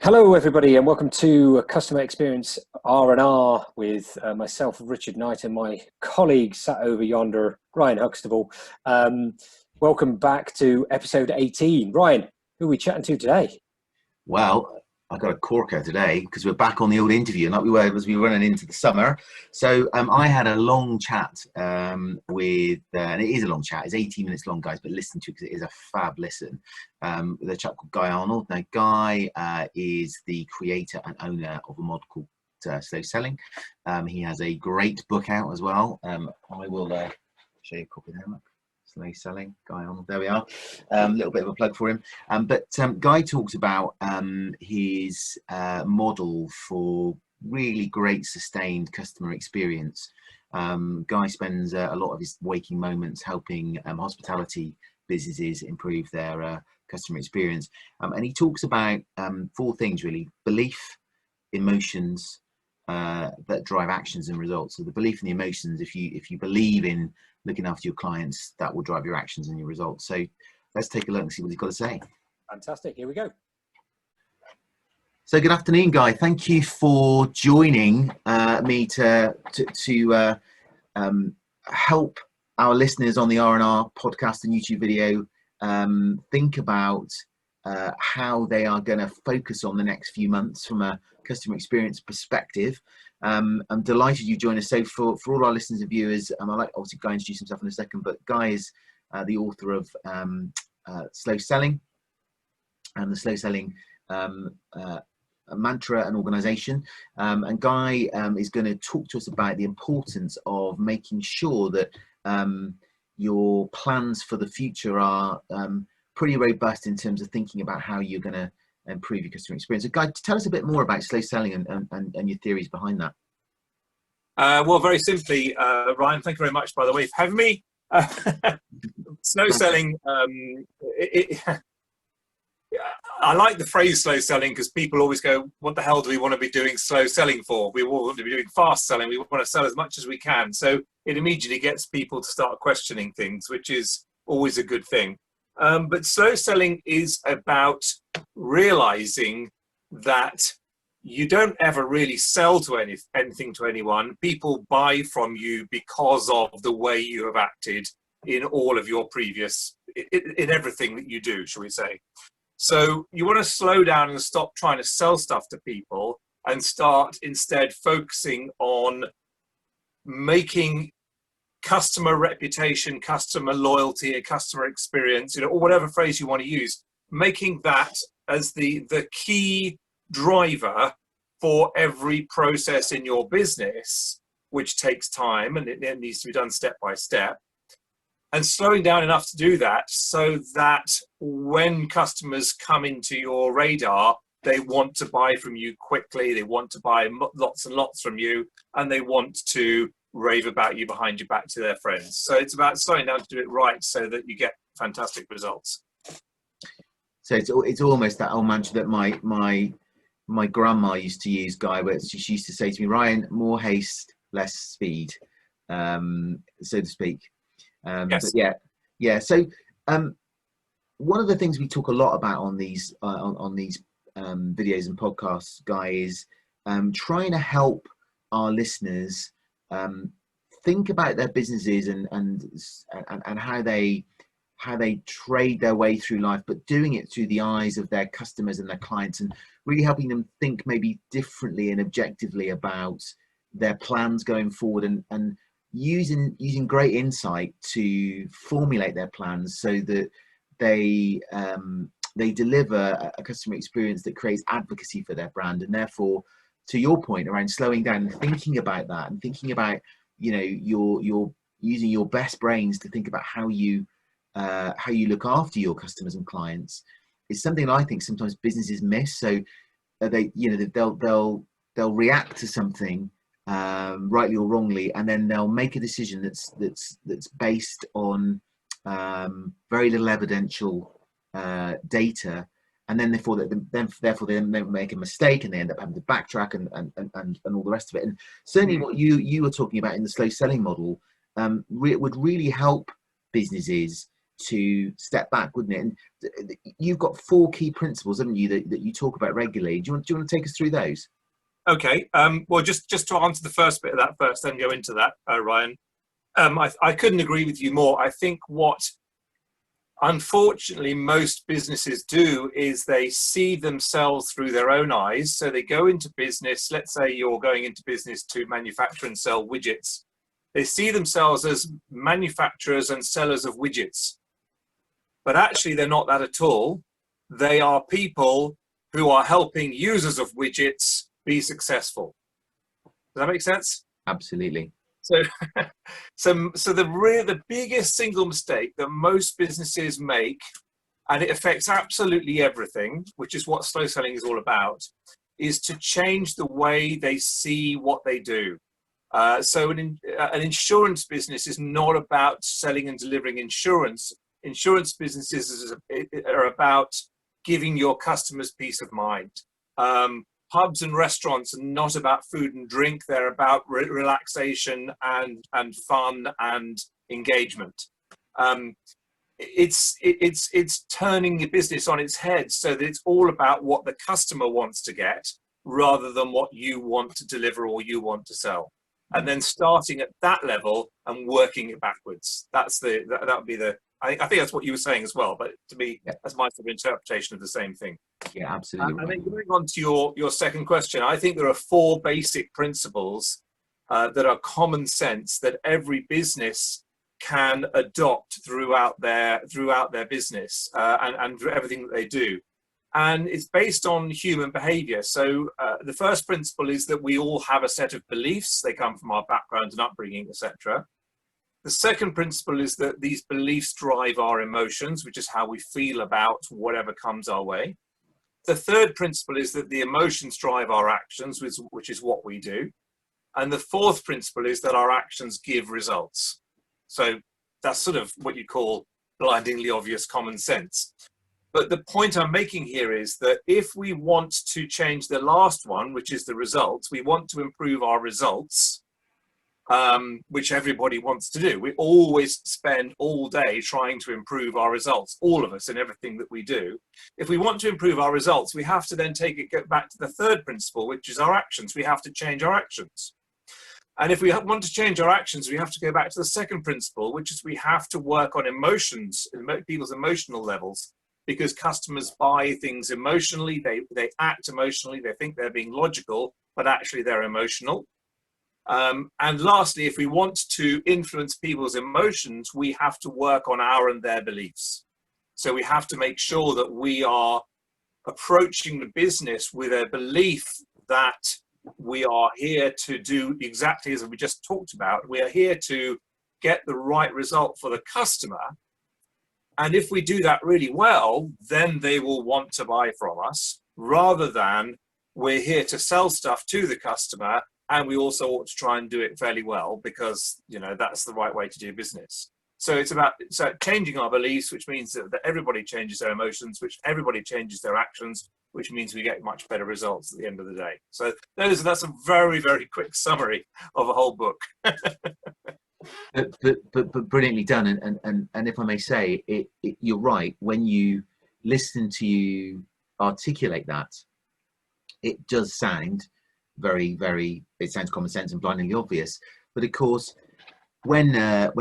Hello, everybody, and welcome to Customer Experience R&R with myself, Richard Knight, and my colleague sat over yonder, Ryan Huxtable. Welcome back to episode 18. Ryan, who are we chatting to today? Well, I got a corker today because we're back on the old interview, like we were as we were running into the summer. So I had a long chat with, and it is a long chat. It's 18 minutes long, guys, but listen to it because it is a fab listen. With a chap called Guy Arnold. Now, Guy is the creator and owner of a model called Slow Selling. He has a great book out as well. I will show you a copy there. Look. Slow Selling Guy Arnold. There we are. A little bit of a plug for him. But Guy talks about his model for really great sustained customer experience. Guy spends a lot of his waking moments helping hospitality businesses improve their customer experience. And he talks about four things really: belief, emotions, that drive actions and results. So the belief and the emotions, if you believe in looking after your clients, that will drive your actions and your results. So let's take a look and see what he's got to say. Fantastic. Here we go. So good afternoon, Guy. Thank you for joining me to help our listeners on the R&R podcast and YouTube video think about how they are going to focus on the next few months from a customer experience perspective. I'm delighted you joined us. So for all our listeners and viewers, I'd like obviously Guy introduce himself in a second, but Guy is the author of Slow Selling and the Slow Selling mantra and organization. And Guy is going to talk to us about the importance of making sure that your plans for the future are pretty robust in terms of thinking about how you're going to improve your customer experience. So Guy, tell us a bit more about slow selling and your theories behind that. Well, very simply, Ryan, thank you very much, by the way, for having me. Slow selling, I like the phrase slow selling because people always go, what the hell do we want to be doing slow selling for? We want to be doing fast selling. We want to sell as much as we can. So it immediately gets people to start questioning things, which is always a good thing. But slow selling is about realizing that you don't ever really sell to anything to anyone. People buy from you because of the way you have acted in all of your previous, in everything that you do, shall we say. So you want to slow down and stop trying to sell stuff to people and start instead focusing on making customer reputation, customer loyalty, a customer experience, or whatever phrase you want to use, making that as the key driver for every process in your business, which takes time and it needs to be done step by step, and slowing down enough to do that so that when customers come into your radar, they want to buy from you quickly, they want to buy lots and lots from you, and they want to rave about you behind your back to their friends. So it's about slowing down to do it right so that you get fantastic results. So it's almost that old mantra that my grandma used to use, Guy, where she used to say to me, Ryan, more haste, less speed, so to speak. Yes. But yeah. So one of the things we talk a lot about on these videos and podcasts, Guy, is trying to help our listeners think about their businesses and how they trade their way through life, but doing it through the eyes of their customers and their clients, and really helping them think maybe differently and objectively about their plans going forward, and using great insight to formulate their plans so that they deliver a customer experience that creates advocacy for their brand. And therefore, to your point around slowing down and thinking about that, and thinking about, you're using your best brains to think about how you look after your customers and clients, is something I think sometimes businesses miss. So they'll react to something rightly or wrongly, and then they'll make a decision that's based on very little evidential data, and then therefore they make a mistake and they end up having to backtrack and all the rest of it. And certainly what you were talking about in the slow selling model would really help businesses to step back, wouldn't it? And you've got 4 key principles, haven't you, that you talk about regularly. Do you want to take us through those? Okay. Well, just to answer the first bit of that first, then go into that, Ryan. I couldn't agree with you more. I think what unfortunately most businesses do is they see themselves through their own eyes. So they go into business. Let's say you're going into business to manufacture and sell widgets. They see themselves as manufacturers and sellers of widgets. But actually, they're not that at all. They are people who are helping users of widgets be successful. Does that make sense? Absolutely. So, the biggest single mistake that most businesses make, and it affects absolutely everything, which is what slow selling is all about, is to change the way they see what they do. So an insurance business is not about selling and delivering insurance. Insurance businesses are about giving your customers peace of mind. Pubs and restaurants are not about food and drink. They're about relaxation and fun and engagement. It's turning your business on its head so that it's all about what the customer wants to get rather than what you want to deliver or you want to sell. And then starting at that level and working it backwards. That would be the. I think that's what you were saying as well. But to me, that's my sort of interpretation of the same thing. Yeah, absolutely. And then going on to your second question, I think there are 4 basic principles that are common sense that every business can adopt throughout their business and through everything that they do. And it's based on human behavior. So the first principle is that we all have a set of beliefs. They come from our background and upbringing, etc. The second principle is that these beliefs drive our emotions, which is how we feel about whatever comes our way. The third principle is that the emotions drive our actions, which is what we do. And the fourth principle is that our actions give results. So that's sort of what you call blindingly obvious common sense. But the point I'm making here is that if we want to change the last one, which is the results, we want to improve our results, which everybody wants to do. We always spend all day trying to improve our results, all of us, in everything that we do. If we want to improve our results, we have to then go back to the third principle, which is our actions. We have to change our actions. And if we want to change our actions, we have to go back to the second principle, which is we have to work on emotions, people's emotional levels, because customers buy things emotionally, they act emotionally, they think they're being logical, but actually they're emotional. And lastly, if we want to influence people's emotions, we have to work on our and their beliefs. So we have to make sure that we are approaching the business with a belief that we are here to do exactly as we just talked about. We are here to get the right result for the customer. And if we do that really well, then they will want to buy from us, rather than we're here to sell stuff to the customer and we also ought to try and do it fairly well because, that's the right way to do business. So it's about changing our beliefs, which means that everybody changes their emotions, which everybody changes their actions, which means we get much better results at the end of the day. So that's a very, very quick summary of a whole book. But brilliantly done. And if I may say, you're right. When you listen to you articulate that, it does sound very, very. It sounds common sense and blindingly obvious. But of course, when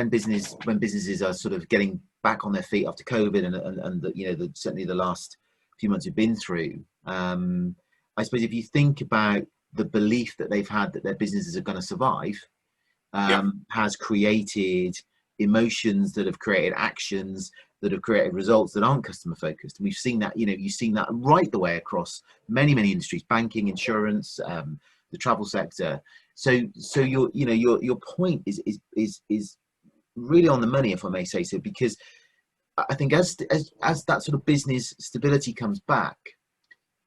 businesses are sort of getting back on their feet after COVID and certainly the last few months we've been through, I suppose if you think about the belief that they've had that their businesses are going to survive, has created emotions that have created actions that have created results that aren't customer focused. And we've seen that, you've seen that right the way across many industries, banking, insurance, the travel sector. So your point is really on the money, if I may say so, because I think as that sort of business stability comes back,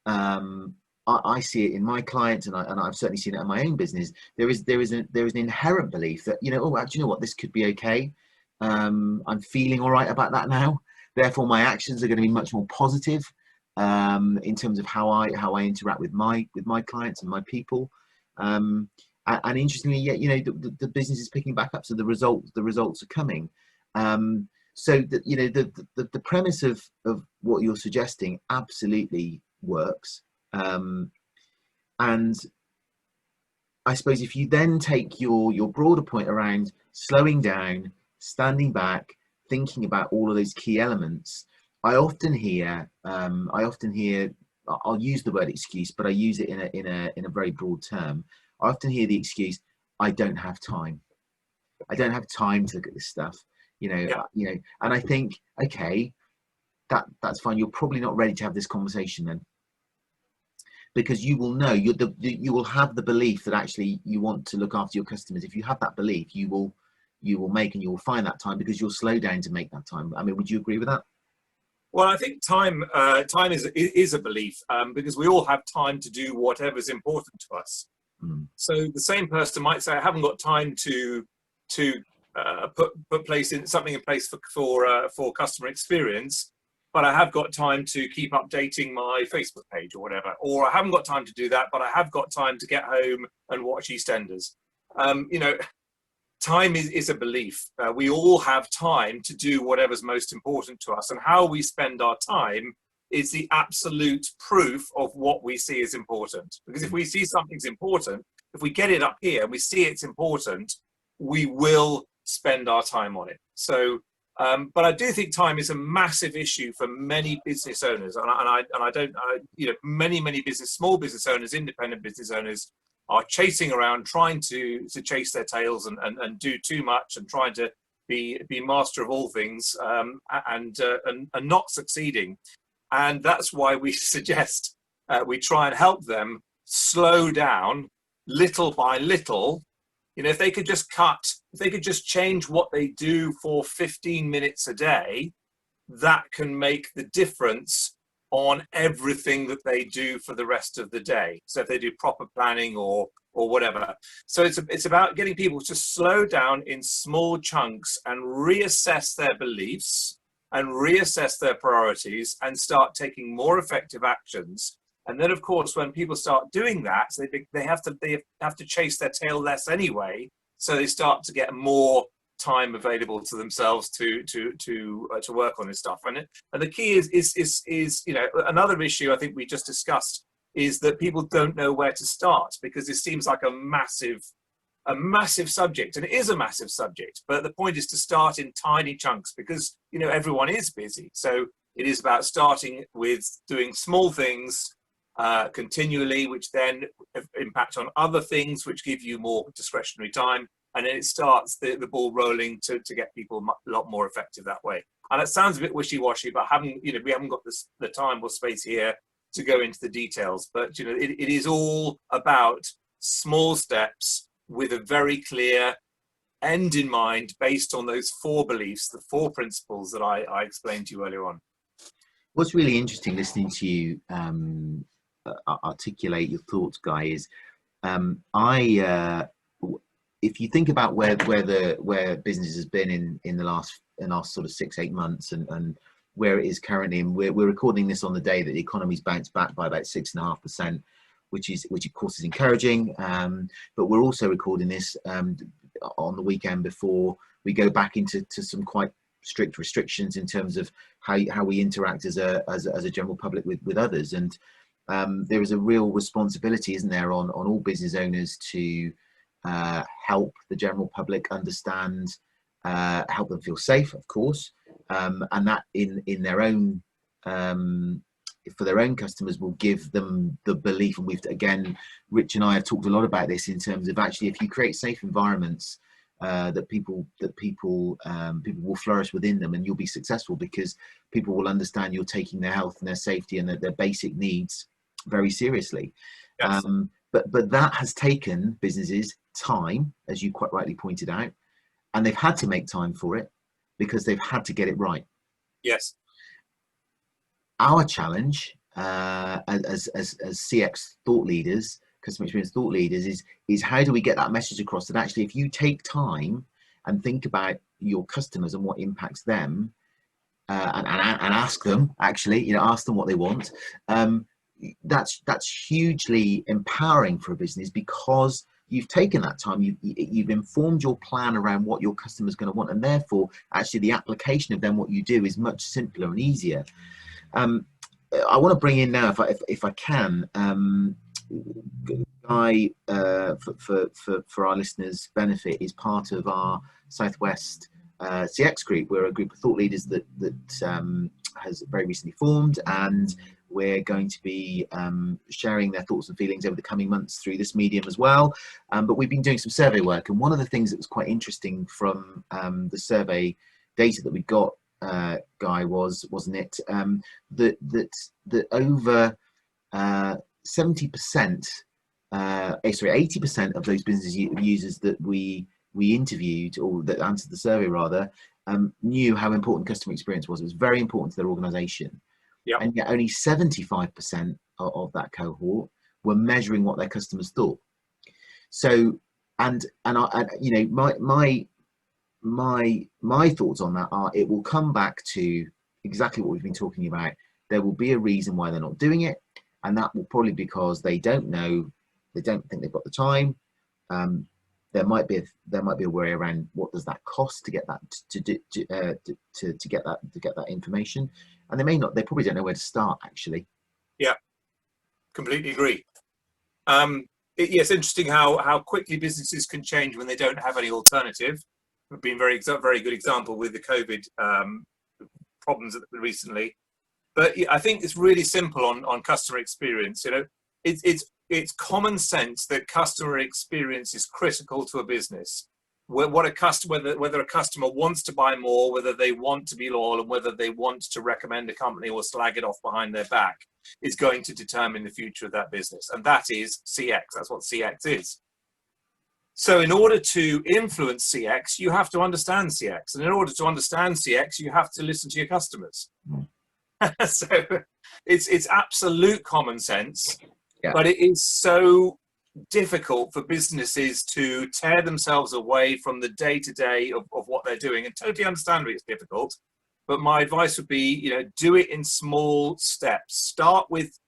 I see it in my clients, and I've certainly seen it in my own business. There is an inherent belief that actually, you know what, this could be okay. I'm feeling all right about that now. Therefore, my actions are going to be much more positive in terms of how I interact with my clients and my people. And interestingly, the business is picking back up, so the results are coming. So that, you know, the premise of what you're suggesting absolutely works. And I suppose if you then take your broader point around slowing down, standing back, thinking about all of those key elements, I often hear, I'll use the word excuse, but I use it in a very broad term. I often hear the excuse, I don't have time. I don't have time to look at this stuff, and I think, okay, that's fine. You're probably not ready to have this conversation then, because you will know, you will have the belief that actually you want to look after your customers. If you have that belief, you will make, and you will find that time, because you'll slow down to make that time. I mean, would you agree with that? Well, I think time is a belief, because we all have time to do whatever's important to us. So the same person might say, I haven't got time to put something in place for customer experience, but I have got time to keep updating my Facebook page or whatever. Or I haven't got time to do that, but I have got time to get home and watch EastEnders. Time is a belief. We all have time to do whatever's most important to us, and how we spend our time is the absolute proof of what we see as important. Because if we see something's important, if we get it up here and we see it's important, we will spend our time on it. So, but I do think time is a massive issue for many business owners, many small business owners, independent business owners are chasing around, trying to chase their tails and do too much, and trying to be master of all things, and not succeeding. And that's why we suggest we try and help them slow down little by little. If they could just change what they do for 15 minutes a day, that can make the difference on everything that they do for the rest of the day. So if they do proper planning or whatever. So it's about getting people to slow down in small chunks and reassess their beliefs and reassess their priorities and start taking more effective actions. And then, of course, when people start doing that, they have to chase their tail less anyway. So they start to get more time available to themselves to work on this stuff. And the key is another issue I think we just discussed is that people don't know where to start, because this seems like a massive subject, and it is a massive subject. But the point is to start in tiny chunks, because everyone is busy. So it is about starting with doing small things continually, which then impact on other things, which give you more discretionary time, and then it starts the ball rolling to get people a lot more effective that way. And it sounds a bit wishy-washy, but we haven't got the time or space here to go into the details. But it is all about small steps with a very clear end in mind, based on those 4 beliefs, the 4 principles that I explained to you earlier on. What's really interesting listening to you articulate your thoughts, Guy, is if you think about where business has been in the last sort of 6-8 months, and where it is currently, and we're recording this on the day that the economy's bounced back by about 6.5%, which of course is encouraging, but we're also recording this on the weekend before we go back into some quite strict restrictions in terms of how we interact as a general public with others. And there is a real responsibility, isn't there, on all business owners to help the general public understand, help them feel safe, of course, and that in their own for their own customers will give them the belief. And Rich and I have talked a lot about this in terms of, actually, if you create safe environments, that people will flourish within them, and you'll be successful, because people will understand you're taking their health and their safety and their basic needs very seriously. Yes. But that has taken businesses time, as you quite rightly pointed out, and they've had to make time for it because they've had to get it right. Yes. Our challenge as CX thought leaders, customer experience thought leaders, is how do we get that message across, that actually, if you take time and think about your customers and what impacts them, and ask them, ask them what they want, that's hugely empowering for a business, because you've taken that time, you've informed your plan around what your customer's going to want, and therefore actually the application of then what you do is much simpler and easier. I want to bring in now, if I can, Guy, for our listeners' benefit, is part of our Southwest CX group. We're a group of thought leaders that has very recently formed, and we're going to be sharing their thoughts and feelings over the coming months through this medium as well. But we've been doing some survey work, and one of the things that was quite interesting from the survey data that we got, Guy, wasn't it, that over 70%, 80% of those business users that we interviewed, or that answered the survey rather, knew how important customer experience was. It was very important to their organisation. Yep. And yet only 75% of that cohort were measuring what their customers thought. So, and I, you know, my thoughts on that are, it will come back to exactly what we've been talking about. There will be a reason why they're not doing it, and that will probably be because they don't know, they don't think they've got the time. There might be a worry around what does that cost to get that to get that information, and they probably don't know where to start actually. Yeah, completely agree. It's interesting how quickly businesses can change when they don't have any alternative. It's been very good example with the COVID problems recently. But I think it's really simple on customer experience. You know, it's common sense that customer experience is critical to a business. Whether a customer wants to buy more, whether they want to be loyal, and whether they want to recommend a company or slag it off behind their back is going to determine the future of that business. And that is CX. That's what CX is. So in order to influence CX, you have to understand CX. And in order to understand CX, you have to listen to your customers. So it's absolute common sense, yeah. But it is so difficult for businesses to tear themselves away from the day-to-day of what they're doing, and totally understand it's difficult. But my advice would be, you know, do it in small steps. Start with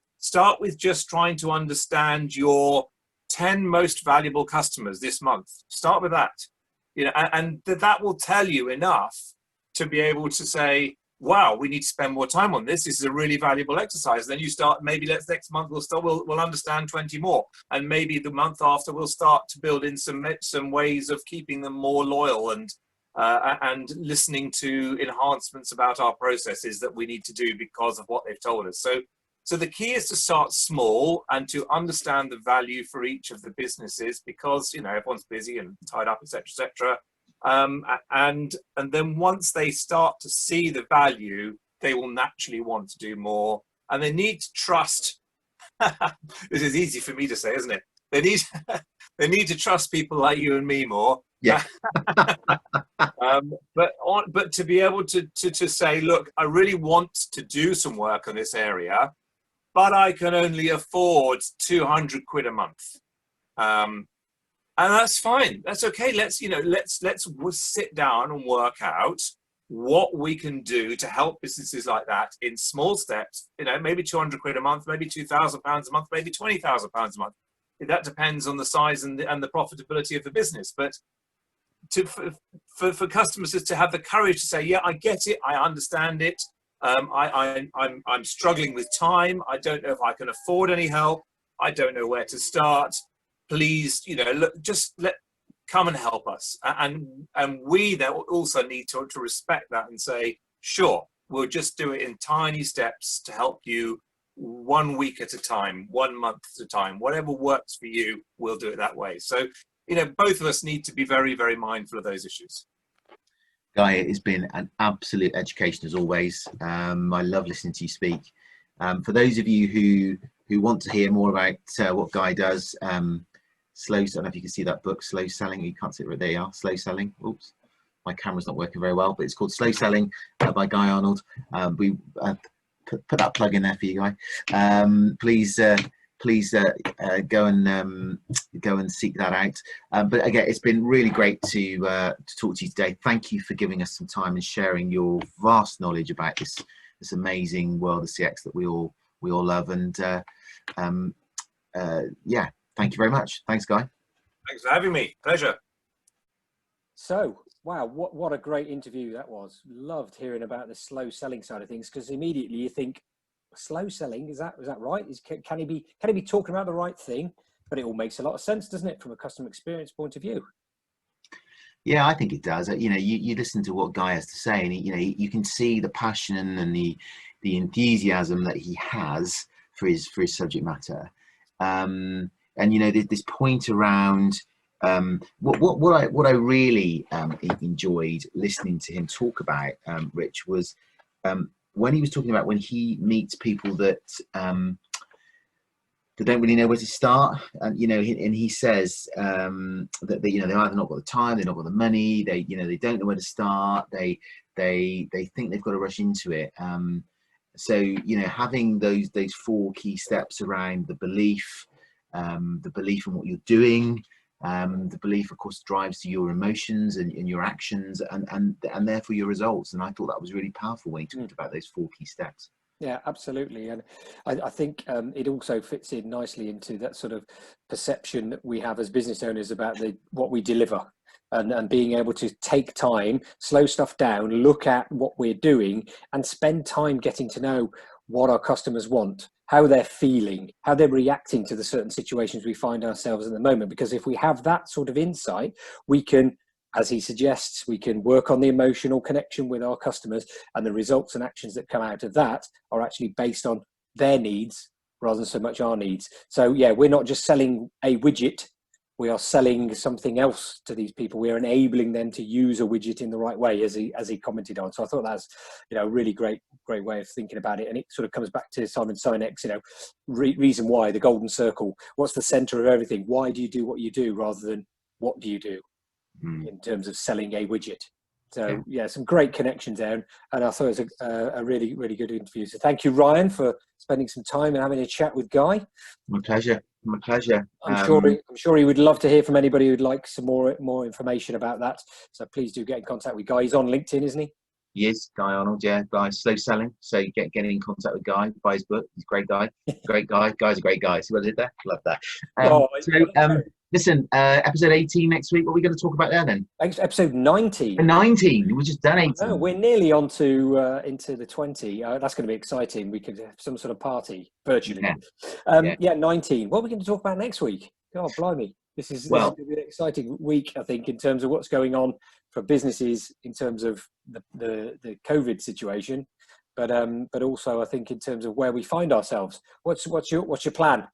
just trying to understand your 10 most valuable customers this month. Start with that, you know, and that will tell you enough to be able to say, wow, we need to spend more time on this. This is a really valuable exercise. Then you start, maybe next month we'll understand 20 more. And maybe the month after we'll start to build in some ways of keeping them more loyal and listening to enhancements about our processes that we need to do because of what they've told us. So the key is to start small and to understand the value for each of the businesses, because, you know, everyone's busy and tied up, etc., etc. And then once they start to see the value, they will naturally want to do more, and they need to trust. This is easy for me to say, isn't it? They need to trust people like you and me more. Yeah. But to be able to say, look, I really want to do some work on this area, but I can only afford 200 quid a month. And that's fine. That's okay. Let's sit down and work out what we can do to help businesses like that in small steps. You know, maybe 200 quid a month, maybe £2,000 a month, maybe £20,000 a month. That depends on the size and the profitability of the business. But for customers to have the courage to say, yeah, I get it, I understand it. I'm struggling with time. I don't know if I can afford any help. I don't know where to start. Please, you know, look, come and help us. And we then also need to respect that and say, sure, we'll just do it in tiny steps to help you, 1 week at a time, 1 month at a time, whatever works for you, we'll do it that way. So, you know, both of us need to be very, very mindful of those issues. Guy, it has been an absolute education as always. I love listening to you speak. For those of you who want to hear more about what Guy does, I don't know if you can see that book, Slow Selling. You can't see it right there. You are. Slow Selling. Oops, my camera's not working very well, but it's called Slow Selling by Guy Arnold. We put that plug in there for you, Guy. Please go and seek that out. But again, it's been really great to talk to you today. Thank you for giving us some time and sharing your vast knowledge about this amazing world of CX that we all love. And yeah. Thank you very much. Thanks, Guy. Thanks for having me. Pleasure. So, wow, what a great interview that was. Loved hearing about the slow selling side of things, because immediately you think, slow selling, is that right? Can he be talking about the right thing? But it all makes a lot of sense, doesn't it, from a customer experience point of view? Yeah, I think it does. You listen to what Guy has to say, and you can see the passion and the enthusiasm that he has for his subject matter. And this point around what I really enjoyed listening to him talk about, Rich, was when he was talking about when he meets people that they don't really know where to start, and he says that they either not got the time, they've not got the money, they don't know where to start, they think they've got to rush into it. So having those 4 key steps around the belief in what you're doing, the belief, of course, drives to your emotions and your actions, and therefore your results. And I thought that was really powerful when he talked about those 4 key steps. Yeah, absolutely. And I think it also fits in nicely into that sort of perception that we have as business owners about what we deliver, and being able to take time, slow stuff down, look at what we're doing, and spend time getting to know what our customers want, how they're feeling, how they're reacting to the certain situations we find ourselves in the moment. Because if we have that sort of insight, we can, as he suggests, we can work on the emotional connection with our customers, and the results and actions that come out of that are actually based on their needs rather than so much our needs. So yeah, we're not just selling a widget, we are selling something else to these people. We are enabling them to use a widget in the right way, as he commented on. So I thought that's a really great way of thinking about it. And it sort of comes back to Simon Sinek's reason why, the golden circle. What's the center of everything? Why do you do what you do rather than what do you do? In terms of selling a widget. So yeah, some great connections there, and I thought it was a really, really good interview. So thank you, Ryan, for spending some time and having a chat with Guy. My pleasure. I'm sure he would love to hear from anybody who'd like some more information about that. So please do get in contact with Guy. He's on LinkedIn, isn't he? He is, Guy Arnold, yeah. Guy, Slow Selling. So you get in contact with Guy, buy his book. He's a great guy. Great guy. Guy's a great guy. See what I did there? Love that. Listen, episode 18 next week. What are we going to talk about there then? Episode 19. 19. We've just done 18. Oh, we're nearly on to into the 20. That's going to be exciting. We could have some sort of party virtually. Yeah. 19. What are we going to talk about next week? God, blimey. This is going to be an exciting week, I think, in terms of what's going on for businesses in terms of the COVID situation, but also I think in terms of where we find ourselves. What's your plan?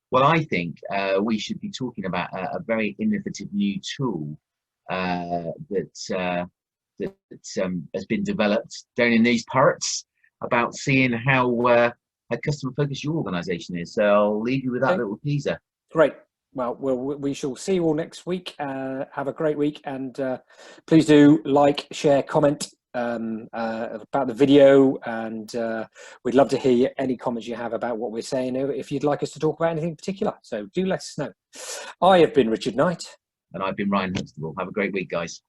Well, I think we should be talking about a very innovative new tool that has been developed down in these parts, about seeing how customer focused your organisation is. So I'll leave you with that little teaser. Great. Well, we shall see you all next week. Have a great week, and please do like, share, comment about the video, and we'd love to hear any comments you have about what we're saying, if you'd like us to talk about anything in particular. So do let us know. I have been Richard Knight. And I've been Ryan Huxtable. Have a great week, guys.